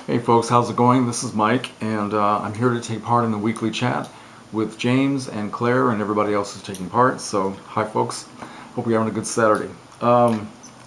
Hey folks, how's it going? This is Mike, and I'm here to take part in the weekly chat with James and Claire and everybody else who's taking part. So, hi folks. Hope you're having a good Saturday.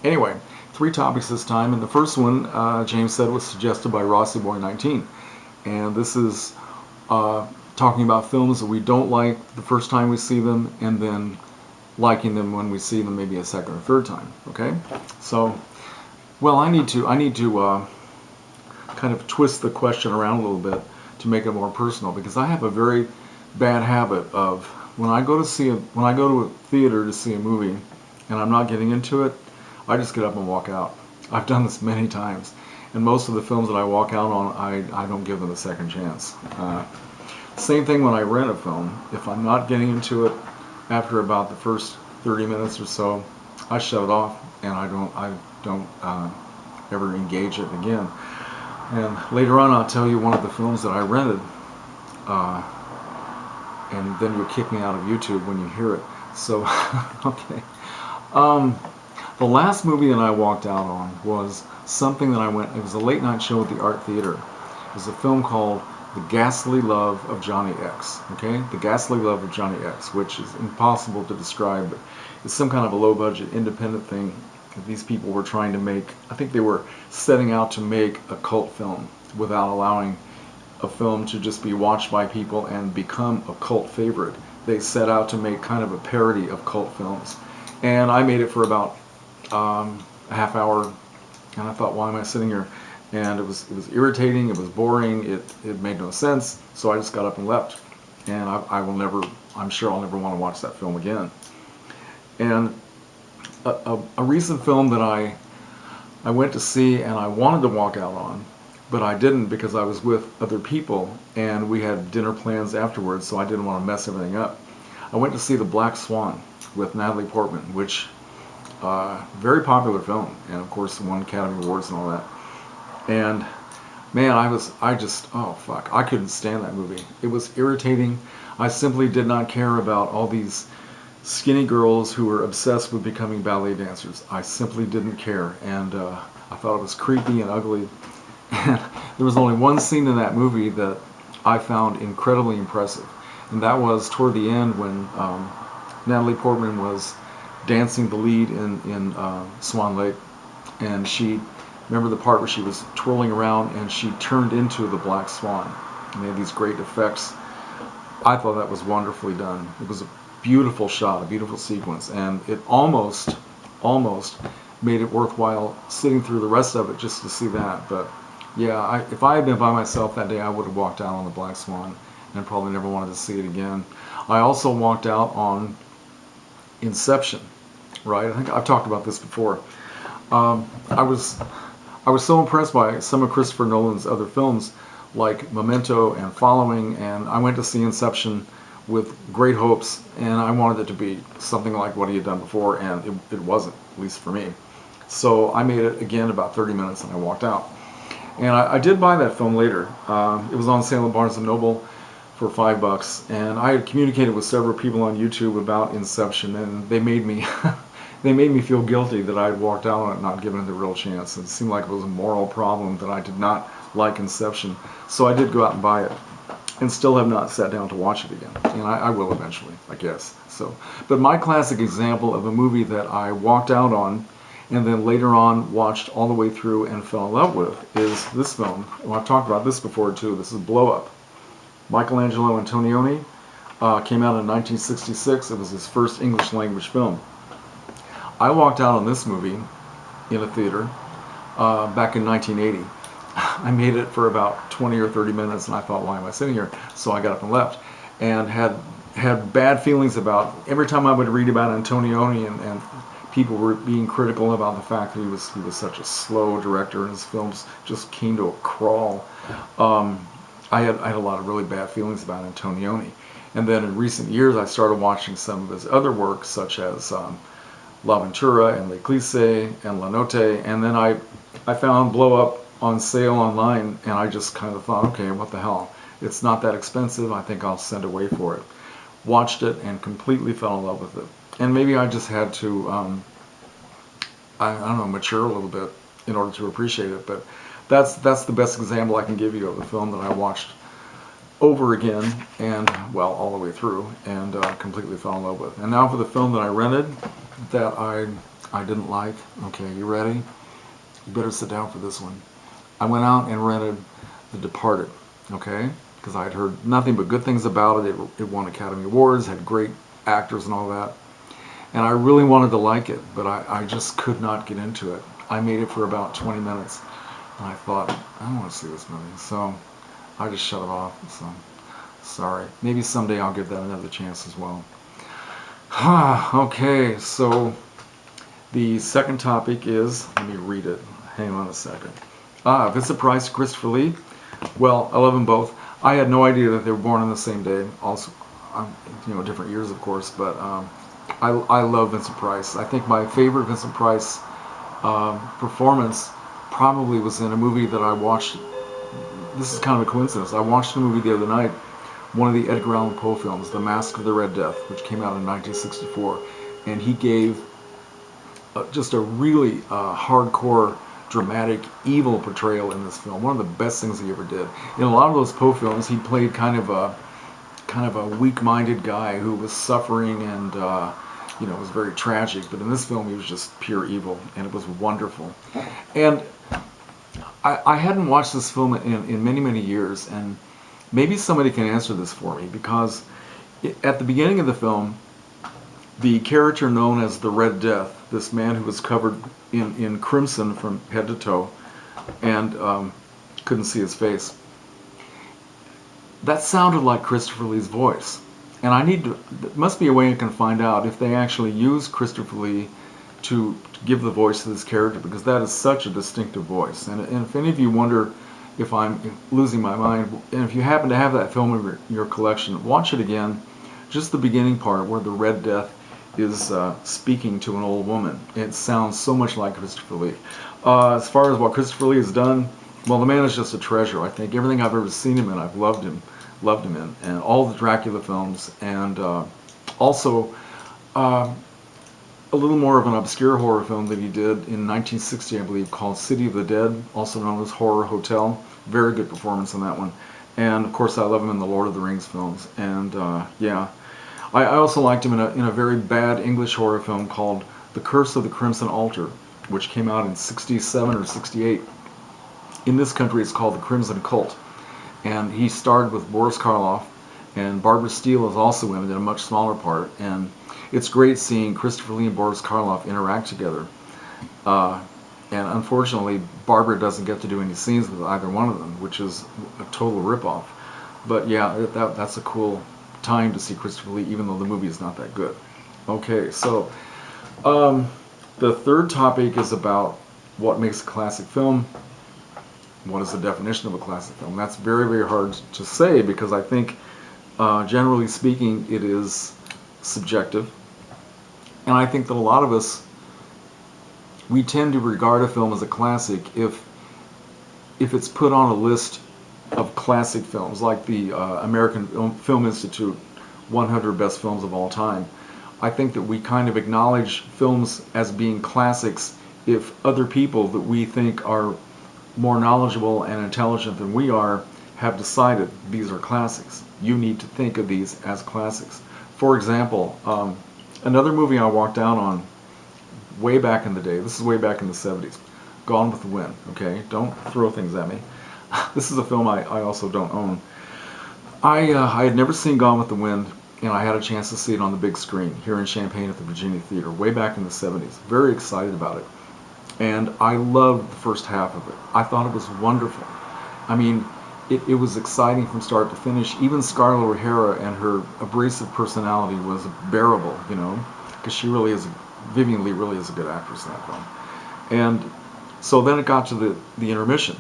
Anyway, 3 topics this time, and the first one, James said, was suggested by RossiBoy19, and this is talking about films that we don't like the first time we see them, and then liking them when we see them maybe a second or third time. Okay, so well, I need to kind of twist the question around a little bit to make it more personal, because I have a very bad habit of when I go to a theater to see a movie and I'm not getting into it, I just get up and walk out. I've done this many times, and most of the films that I walk out on, I don't give them a second chance. Same thing when I rent a film. If I'm not getting into it after about the first 30 minutes or so, I shut it off and I don't ever engage it again. And later on, I'll tell you one of the films that I rented, and then you'll kick me out of YouTube when you hear it. So, okay. The last movie that I walked out on was something that it was a late night show at the Art Theater. It was a film called The Ghastly Love of Johnny X. Okay? The Ghastly Love of Johnny X, which is impossible to describe, but it's some kind of a low budget independent thing. These people were trying to make, I think they were setting out to make a cult film without allowing a film to just be watched by people and become a cult favorite. They set out to make kind of a parody of cult films. And I made it for about a half hour, and I thought, why am I sitting here? And it was irritating, it was boring, it made no sense, so I just got up and left. And I'm sure I'll never want to watch that film again. And a recent film that I went to see and I wanted to walk out on, but I didn't because I was with other people and we had dinner plans afterwards, so I didn't want to mess everything up. I went to see The Black Swan with Natalie Portman, which very popular film, and of course won Academy Awards and all that. And man, oh fuck, I couldn't stand that movie. It was irritating. I simply did not care about all these skinny girls who were obsessed with becoming ballet dancers. I simply didn't care, and I thought it was creepy and ugly. And there was only one scene in that movie that I found incredibly impressive, and that was toward the end when Natalie Portman was dancing the lead in Swan Lake, and remember the part where she was twirling around and she turned into the Black Swan, and they had these great effects. I thought that was wonderfully done. It was a beautiful shot, a beautiful sequence, and it almost made it worthwhile sitting through the rest of it just to see that. But yeah, if I had been by myself that day, I would have walked out on The Black Swan and probably never wanted to see it again. I also walked out on Inception, right? I think I've talked about this before. I was so impressed by some of Christopher Nolan's other films, like Memento and Following, and I went to see Inception with great hopes, and I wanted it to be something like what he had done before, and it wasn't, at least for me. So I made it again about 30 minutes and I walked out. And I did buy that film later. It was on sale at Barnes & Noble for $5, and I had communicated with several people on YouTube about Inception, and they made me they made me feel guilty that I had walked out on it, not given it the real chance. It seemed like it was a moral problem that I did not like Inception. So I did go out and buy it, and still have not sat down to watch it again. And I will eventually, I guess. So, but my classic example of a movie that I walked out on and then later on watched all the way through and fell in love with is this film. And I've talked about this before too. This is Blow Up. Michelangelo Antonioni came out in 1966. It was his first English language film. I walked out on this movie in a theater back in 1980. I made it for about 20 or 30 minutes, and I thought, why am I sitting here? So I got up and left, and had bad feelings about every time I would read about Antonioni, and people were being critical about the fact that he was such a slow director and his films just came to a crawl. I had a lot of really bad feelings about Antonioni, and then in recent years I started watching some of his other works, such as La Ventura and L'Eclisse and La Notte, and then I found Blow Up on sale online, and I just kind of thought, okay, what the hell? It's not that expensive. I think I'll send away for it. Watched it and completely fell in love with it. And maybe I just had to, I don't know, mature a little bit in order to appreciate it. But that's the best example I can give you of a film that I watched over again and, well, all the way through, and completely fell in love with. And now for the film that I rented that I didn't like. Okay, you ready? You better sit down for this one. I went out and rented The Departed, okay? Because I had heard nothing but good things about it. It won Academy Awards, had great actors and all that. And I really wanted to like it, but I just could not get into it. I made it for about 20 minutes, and I thought, I don't want to see this movie. So I just shut it off. So sorry. Maybe someday I'll give that another chance as well. Okay, so the second topic is, let me read it. Hang on a second. Vincent Price, Christopher Lee. Well, I love them both. I had no idea that they were born on the same day. Also, different years, of course, but I love Vincent Price. I think my favorite Vincent Price performance probably was in a movie that I watched. This is kind of a coincidence. I watched a movie the other night, one of the Edgar Allan Poe films, The Mask of the Red Death, which came out in 1964, and he gave just a really hardcore, dramatic, evil portrayal in this film. One of the best things he ever did. In a lot of those Poe films, he played kind of a weak-minded guy who was suffering and it was very tragic. But in this film, he was just pure evil, and it was wonderful. And I hadn't watched this film in many, many years, and maybe somebody can answer this for me, because at the beginning of the film, the character known as the Red Death, this man who was covered in crimson from head to toe and couldn't see his face, that sounded like Christopher Lee's voice. And there must be a way I can find out if they actually use Christopher Lee to give the voice to this character, because that is such a distinctive voice. And if any of you wonder if I'm losing my mind, and if you happen to have that film in your collection, watch it again. Just the beginning part where the Red Death is speaking to an old woman. It sounds so much like Christopher Lee. As far as what Christopher Lee has done, well, the man is just a treasure. I think everything I've ever seen him in, I've loved him in, and all the Dracula films, and also a little more of an obscure horror film that he did in 1960, I believe, called City of the Dead, also known as Horror Hotel. Very good performance in that one. And of course, I love him in the Lord of the Rings films. And yeah, I also liked him in a very bad English horror film called The Curse of the Crimson Altar, which came out in 67 or 68. In this country, it's called The Crimson Cult. And he starred with Boris Karloff, and Barbara Steele is also in it in a much smaller part. And it's great seeing Christopher Lee and Boris Karloff interact together. And unfortunately, Barbara doesn't get to do any scenes with either one of them, which is a total ripoff. But yeah, that's a cool time to see Christopher Lee, even though the movie is not that good. Okay, so the third topic is about what makes a classic film. What is the definition of a classic film? That's very, very hard to say, because I think, generally speaking, it is subjective. And I think that a lot of us, we tend to regard a film as a classic if it's put on a list of classic films, like the American Film Institute 100 Best Films of All Time. I think that we kind of acknowledge films as being classics if other people that we think are more knowledgeable and intelligent than we are have decided these are classics. You need to think of these as classics. For example, another movie I walked out on way back in the day, this is way back in the 70s, Gone with the Wind, okay? Don't throw things at me. This is a film I also don't own. I had never seen Gone with the Wind, and I had a chance to see it on the big screen here in Champaign at the Virginia Theater way back in the 70s. Very excited about it. And I loved the first half of it. I thought it was wonderful. I mean, it was exciting from start to finish. Even Scarlett O'Hara and her abrasive personality was bearable, you know, because she really is, Vivian Leigh really is a good actress in that film. And so then it got to the intermission.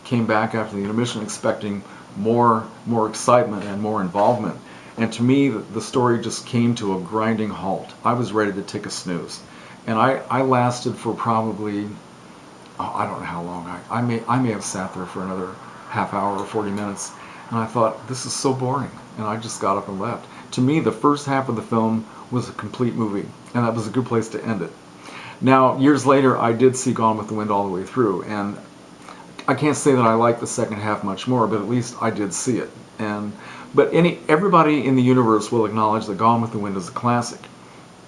Came back after the intermission expecting more excitement and more involvement. And to me, the story just came to a grinding halt. I was ready to take a snooze. And I lasted for probably, I don't know how long. I may have sat there for another half hour or 40 minutes. And I thought, this is so boring. And I just got up and left. To me, the first half of the film was a complete movie. And that was a good place to end it. Now, years later, I did see Gone with the Wind all the way through. And I can't say that I like the second half much more, but at least I did see it. But everybody in the universe will acknowledge that Gone with the Wind is a classic.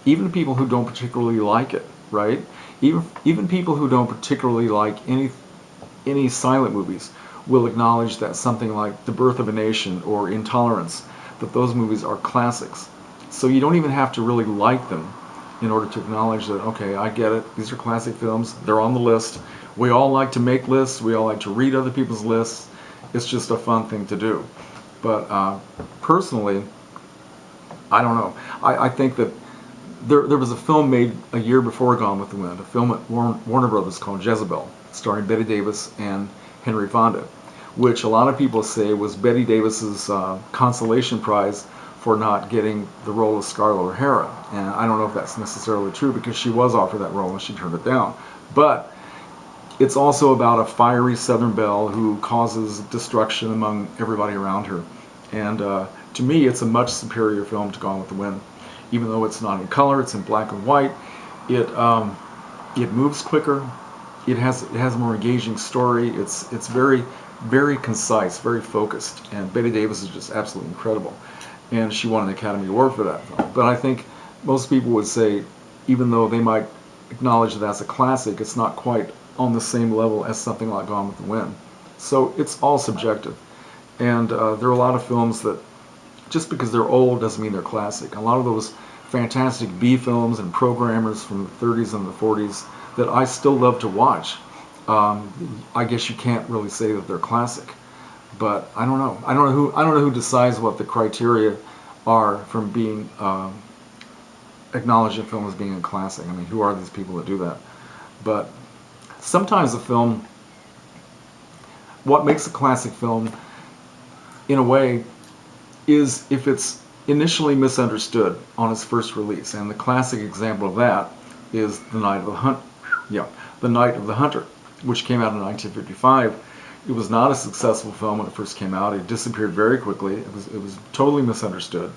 Even people who don't particularly like it, right? Even people who don't particularly like any silent movies will acknowledge that something like The Birth of a Nation or Intolerance, that those movies are classics. So you don't even have to really like them in order to acknowledge that, okay, I get it, these are classic films, they're on the list. We all like to make lists, we all like to read other people's lists. It's just a fun thing to do. But personally, I don't know. I think that there was a film made a year before Gone with the Wind, a film at Warner Brothers called Jezebel, starring Bette Davis and Henry Fonda, which a lot of people say was Bette Davis's consolation prize for not getting the role of Scarlett O'Hara. And I don't know if that's necessarily true, because she was offered that role and she turned it down. But it's also about a fiery Southern belle who causes destruction among everybody around her. And to me, it's a much superior film to Gone with the Wind. Even though it's not in color, it's in black and white. It moves quicker. It has a more engaging story. It's very, very concise, very focused. And Bette Davis is just absolutely incredible. And she won an Academy Award for that film. But I think most people would say, even though they might acknowledge that that's a classic, it's not quite on the same level as something like Gone with the Wind. So it's all subjective. And there are a lot of films that, just because they're old doesn't mean they're classic. A lot of those fantastic B films and programmers from the 30s and the 40s that I still love to watch, I guess you can't really say that they're classic. But I don't know. I don't know who decides what the criteria are from being acknowledging a film as being a classic. I mean, who are these people that do that? But sometimes a film, what makes a classic film, in a way, is if it's initially misunderstood on its first release. And the classic example of that is The Night of the Hunter, which came out in 1955. It was not a successful film when it first came out. It disappeared very quickly. It was totally misunderstood.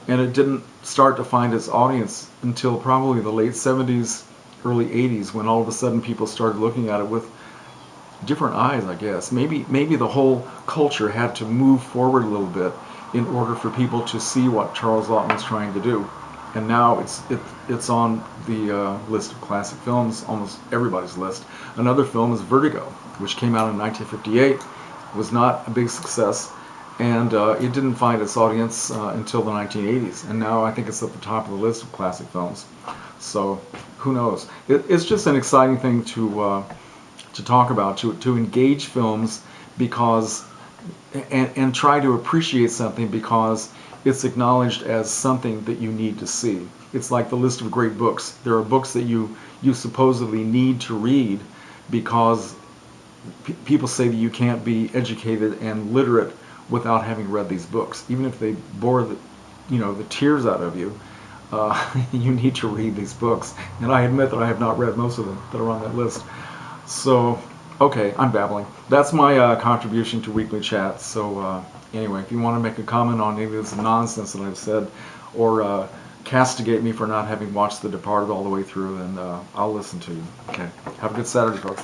And it didn't start to find its audience until probably the late 70s, early 80s, when all of a sudden people started looking at it with different eyes, I guess. Maybe the whole culture had to move forward a little bit in order for people to see what Charles Laughton's trying to do. And now it's on the list of classic films, almost everybody's list. Another film is Vertigo, which came out in 1958, was not a big success, and it didn't find its audience until the 1980s. And now I think it's at the top of the list of classic films. So who knows? It's just an exciting thing to talk about, to engage films because and try to appreciate something because it's acknowledged as something that you need to see. It's like the list of great books. There are books that you supposedly need to read because people say that you can't be educated and literate without having read these books. Even if they bore the tears out of you, you need to read these books. And I admit that I have not read most of them that are on that list. So, okay, I'm babbling. That's my contribution to Weekly Chat. So anyway, if you want to make a comment on any of this nonsense that I've said, or castigate me for not having watched The Departed all the way through, then I'll listen to you. Okay, have a good Saturday, folks.